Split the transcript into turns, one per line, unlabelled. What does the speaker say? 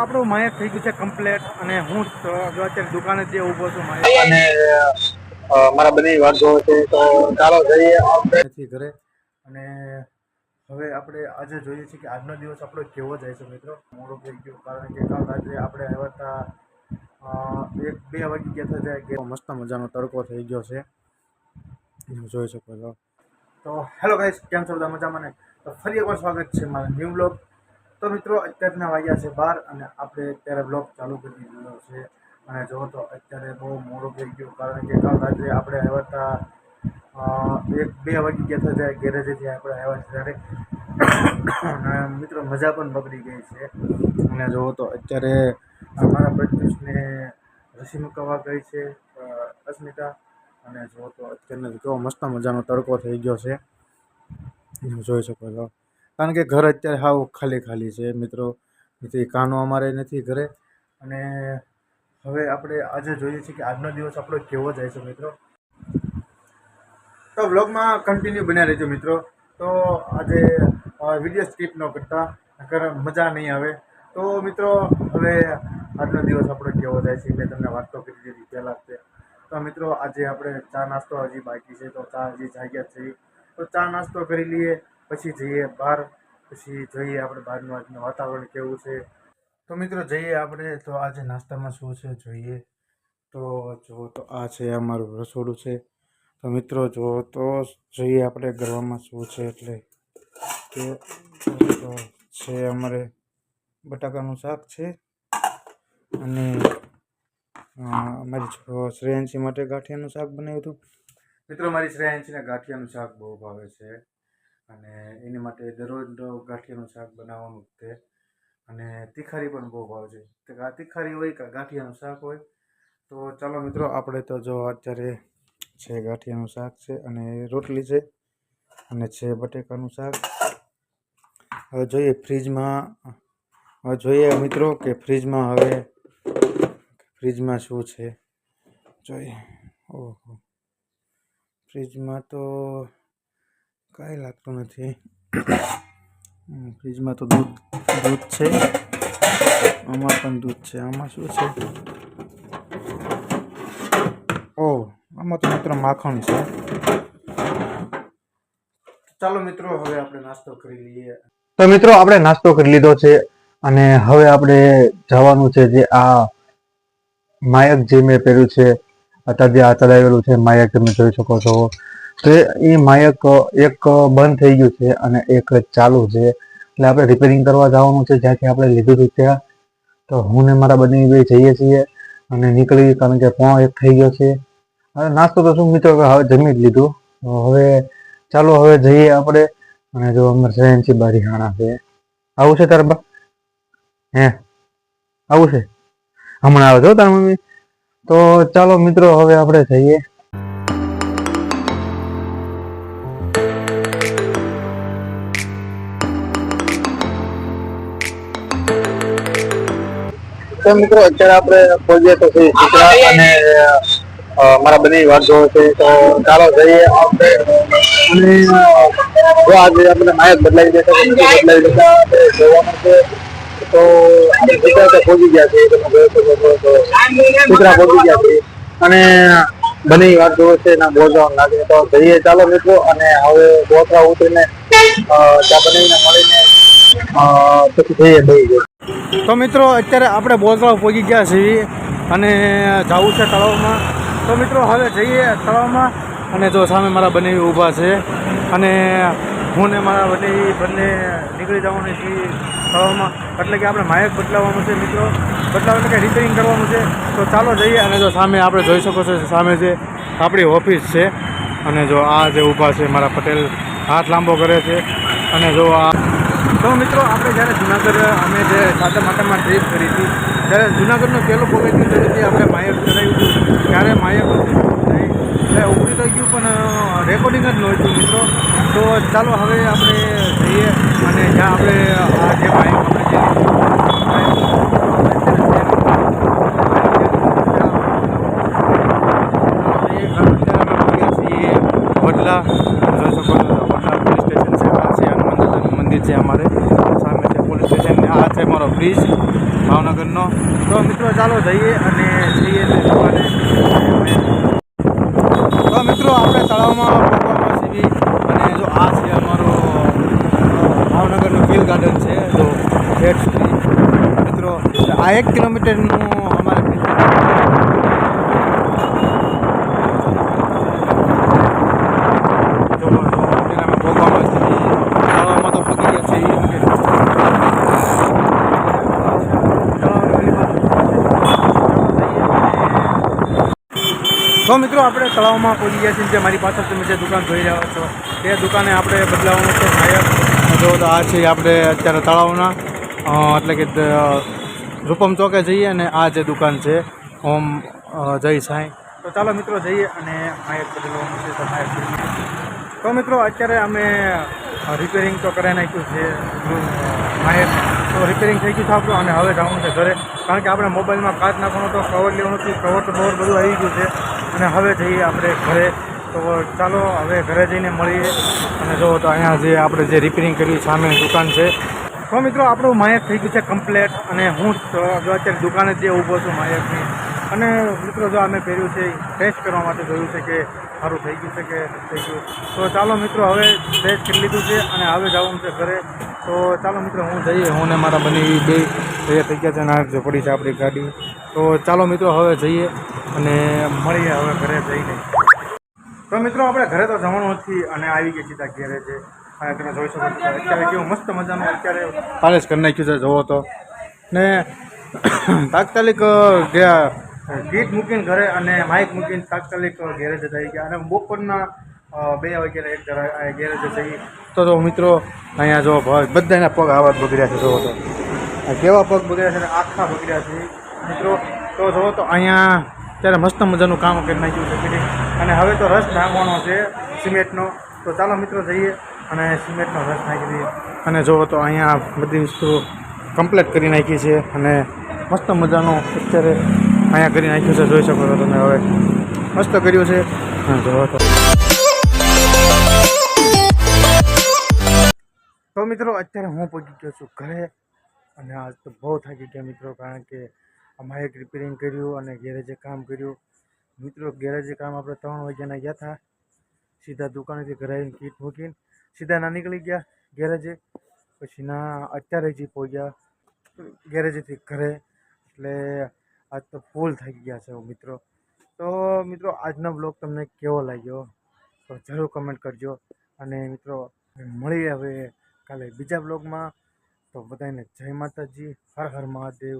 આપણું માયક થઈ ગયું છે કમ્પ્લેટ અને હું જો અત્યારે દુકાને જે ઊભો છું માયક અને મારા બધી વાત જોવે છે તો ચાલો જઈએ નથી ઘરે અને હવે આપણે આજે જોઈએ છીએ કે આજનો દિવસ આપણો કેવો જાય છે મિત્રો. મોડું થઈ ગયું કારણ કે કાલ રાત્રે આપણે આવ્યા હતા 1-2 વાગી ગયા હતા કે મસ્ત મજાનો તડકો થઈ ગયો છે જોઈ શકો છો. તો હેલો ગાઈસ, કેમ છો બધા મજામાં ને? તો ફરી એકવાર સ્વાગત છે મારા ન્યૂ બ્લોગ. તો મિત્રો અત્યારના વાગ્યા છે 12 અને આપણે અત્યારે બ્લોગ ચાલુ કરી દીધો છે અને જો તો અત્યારે બહુ મોડું થઈ ગયું કારણ કે કાલ રાત્રે આપણે આવ્યા હતા 1-2 વાગી ગયા હતા ગેરેજેથી આપણે આવ્યા ત્યારે અને મિત્રો મજા પણ બગડી ગઈ છે અને જો તો અત્યારે મારા પ્રત્યુષને રસી મુકાવવા ગઈ છે અસ્મિતા અને જો તો અત્યારનો કેવો મસ્ત મજાનો તડકો થઈ ગયો છે જોઈ શકો છો. કારણ કે ઘર અત્યારે હાવ ખાલી ખાલી છે મિત્રો. નથી કાનો અમારે નથી ઘરે અને હવે આપણે આજે જોઈએ છીએ કે આજનો દિવસ આપણો કેવો જાય છે મિત્રો. તો વ્લોગમાં કન્ટિન્યુ બન્યા રહેજો મિત્રો. તો આજે વિડીયો સ્કીપ ન કરતા નકર મજા નહીં આવે. તો મિત્રો હવે આજનો દિવસ આપણો કેવો જાય છે મેં તમને વાત તો કરી દીધી પહેલાં જ. તો મિત્રો આજે આપણે ચા નાસ્તો હજી બાકી છે તો ચા હજી જાગ્યા છે તો ચા નાસ્તો કરી લઈએ પછી જઈએ બહાર. પછી જોઈએ આપણે બહારનું આજનું વાતાવરણ કેવું છે. તો મિત્રો જઈએ આપણે તો આજે નાસ્તામાં શું છે જોઈએ. તો જુઓ તો આ છે અમારું રસોડું છે. તો મિત્રો જુઓ તો જોઈએ આપણે ગરવામાં શું છે એટલે કે તો છે અમારે બટાકાનું શાક છે અને અમારી શ્રેયાંશી માટે ગાંઠિયાનું શાક બનાવ્યું હતું. મિત્રો મારી શ્રેયાંશીને ગાંઠિયાનું શાક બહુ ભાવે છે અને એની માટે દરરોજ ગાંઠિયાનું શાક બનાવવાનું જ છે અને તીખારી પણ બહુ ભાવે છે. તો તીખારી હોય કે ગાંઠિયાનું શાક હોય. તો ચાલો મિત્રો આપણે તો જો અત્યારે છે ગાંઠિયાનું શાક છે અને રોટલી છે અને છે બટેકાનું શાક. હવે જોઈએ ફ્રીજમાં જોઈએ મિત્રો કે ફ્રીજમાં શું છે જોઈએ. ઓહો, ફ્રીજમાં તો કાંઈ લાગતું નથી. ફ્રીજમાં તો દૂધ છે, આમાં પણ દૂધ છે. આમાં શું છે? ઓહ, આમાં તો મિત્રો માખણ છે. ચાલો મિત્રો હવે આપણે નાસ્તો કરી લઈએ. તો મિત્રો આપણે નાસ્તો કરી લીધો છે અને હવે આપણે જવાનું છે જે આ માયક જે મેં પહેર્યું છે અત્યારે આ ચડાવેલું છે માયક તમે જોઈ શકો છો. તો એ માયક એક બંધ થઈ ગયું છે અને એક ચાલુ છે એટલે આપણે રિપેરિંગ કરવા જવાનું છે જ્યાંથી આપણે લીધું હતું ત્યાં. તો હું ને મારા બંને બે જઈએ છીએ અને નીકળી કારણ કે 1:30 થઈ ગયો છે. હવે નાસ્તો તો શું મિત્રો હવે જમી જ લીધું. હવે ચાલો હવે જઈએ આપણે અને જો અમારે શ્રેયાંશી બારી હાણા છે. આવું છે તારા બા? હે આવું છે? હમણાં આવે છો તારા મમ્મી? તો ચાલો મિત્રો હવે આપણે જઈએ. તો મિત્રો અત્યારે આપણે પહોંચીએ તો ચિત્રા અને મારા બંને વાત જોવે છે તો ચાલો જઈએ આપણે. અને જો આજે આપણે માયક બદલાઈ જશે બદલાઈ જશે જોવાનું છે. તો આપણે ચિત્રા પહોંચી ગયા છીએ તમે જોઈ શકો છો. તો ચિત્રા પહોંચી ગયા છીએ અને બંને વાત જોવે છે એના બોલવાનું લાગે તો જઈએ ચાલો મિત્રો. અને હવે બોતરા ઉતરીને ત્યાં બનાવીને મળીને પછી જઈએ દઈ. તો મિત્રો અત્યારે આપણે બોલતળાવ પહોંચી ગયા છીએ અને જવું છે તળાવમાં. તો મિત્રો હવે જઈએ તળાવમાં અને જો સામે મારા બંને ઊભા છે અને હું ને મારા બંને નીકળી જવાનું છીએ તળાવમાં. એટલે કે આપણે માયક બદલાવવાનું છે મિત્રો. બદલાવ એટલે કે રિપેરિંગ કરવાનું છે. તો ચાલો જઈએ. અને જો સામે આપણે જોઈ શકો છો સામે જે આપણી ઓફિસ છે અને જો આ જે ઊભા છે મારા પટેલ હાથ લાંબો કરે છે. અને જો આ તો મિત્રો આપણે જ્યારે જુનાગઢ અમે જે સાતમ આઠમમાં ટ્રીપ કરી હતી ત્યારે જુનાગઢનું પહેલું પગથિયું તરીકે આપણે માયક ચડાવ્યું હતું. ત્યારે માયક એટલે ઉભરી તો ગયું પણ રેકોર્ડિંગ જ નહોતું મિત્રો. તો ચાલો હવે આપણે જઈએ અને જ્યાં આપણે આ જે માયક વડલા જોઈ શકો છો. વડલા પોલીસ સ્ટેશન છે. આ છે હનુમાન દાદાનું મંદિર છે અમારે સામે છે પોલીસ સ્ટેશન. આ છે મારો બ્રિજ ભાવનગરનો. તો મિત્રો ચાલો જઈએ અને જઈએ દુકાને. તો મિત્રો આપણે તળાવમાં પહોંચવામાં સીવી અને જો આ છે અમારો ભાવનગરનું ગીલ ગાર્ડન છે. જો ગેટ સુધી મિત્રો આ 1 કિલોમીટરનું અમારે તો મિત્રો આપણે તળાવમાં પહોંચી ગયા છીએ. જે મારી પાછળ તમે જે દુકાન જોઈ રહ્યા છો તે દુકાને આપણે બદલાવવાનું છે નાયક. જો તો આ છે આપણે અત્યારે તળાવના એટલે કે રૂપમ ચોકે જઈએ અને આ જે દુકાન છે ઓમ જય સાંઈ. તો ચાલો મિત્રો જઈએ અને નાયક બદલવાનું છે. તો મિત્રો અત્યારે અમે રિપેરિંગ તો કરાવી નાખ્યું છે નાયક. તો રિપેરિંગ થઈ ગયું છે આપણું અને હવે જવાનું છે ઘરે. કારણ કે આપણે મોબાઈલમાં કાચ નાખવાનો તો કવર લેવાનું હતું. કવર તો બહુ બધું આવી ગયું છે અને હવે જઈએ આપણે ઘરે. તો ચાલો હવે ઘરે જઈને મળીએ. અને જો તો અહીંયા જે આપણે જે રિપેરિંગ કર્યું સામેની દુકાન છે. તો મિત્રો આપણું માયક થઈ ગયું છે કમ્પ્લેટ. અને હું જો અત્યારે દુકાને જે ઊભો છું માયકની. અને મિત્રો જો અમે પહેર્યું છે ટેસ્ટ કરવા માટે જોયું છે કે સારું થઈ ગયું છે કે થઈ ગયું. તો ચાલો મિત્રો હવે ટેસ્ટ કરી લીધું છે અને હવે જવાનું છે ઘરે. તો ચાલો મિત્રો હું જઈએ. હું ને મારા બની બે તૈયાર થઈ ગયા છે અને આ પડી છે આપણી ગાડી. તો ચાલો મિત્રો હવે જઈએ અને મળીએ હવે ઘરે જઈને. તો મિત્રો આપણે ઘરે તો જવાનું નથી અને આવી ગયા સીધા ઘેરે છે. અને તમે જોઈ શકો છો અત્યારે કેવું મસ્ત મજાનું અત્યારે પાલેશ કરી નાખ્યું છે જોવો તો. ને તાત્કાલિક ગીત મૂકીને ઘરે અને માઇક મૂકીને તાત્કાલિક ગેરેજ થઈ ગયા. અને બપોરના 2 વાગ્યાના એક જરા ગેરેજ થઈ. તો મિત્રો અહીંયા જો બધાના પગ આવા બગડ્યા છે જોવો તો. કેવા પગ બગડ્યા છે ને આખા બગડ્યા છે મિત્રો. તો જોવો તો અહીંયા ત્યારે મસ્ત મજાનું કામ કરી નાખ્યું છે ફિટિંગ. અને હવે તો રસ નાખવાનો છે સિમેન્ટનો. તો ચાલો મિત્રો જઈએ અને સિમેન્ટનો રસ નાખી દઈએ. અને જોવો તો અહીંયા બધી વસ્તુ કમ્પ્લીટ કરી નાખી છે અને મસ્ત મજાનું અત્યારે અહીંયા કરી નાખ્યું છે. જોઈ શકો છો તમે હવે મસ્ત કર્યું છે. હા જોવો તો મિત્રો અત્યારે હું પહોંચી ગયો છું ઘરે. અને આજ તો બહુ થાકી ગયા મિત્રો. કારણ કે અમારે એક રિપેરિંગ કર્યું અને ગેરેજે કામ કર્યું મિત્રો. ગેરેજે કામ આપણે 3 વાગ્યાના ગયા હતા. સીધા દુકાનેથી ઘરે આવીને કીટ મૂકીને સીધા ના નીકળી ગયા ગેરેજે. પછી ના અત્યારે જ પહોંચ્યા ગેરેજેથી ઘરે. એટલે આજ તો ફૂલ થઈ ગયા છે મિત્રો. તો મિત્રો આજનો બ્લોગ તમને કેવો લાગ્યો તો જરૂર કમેન્ટ કરજો. અને મિત્રો મળીએ હવે કાલે બીજા બ્લોગમાં. તો બધાને જય માતાજી, હર હર મહાદેવ.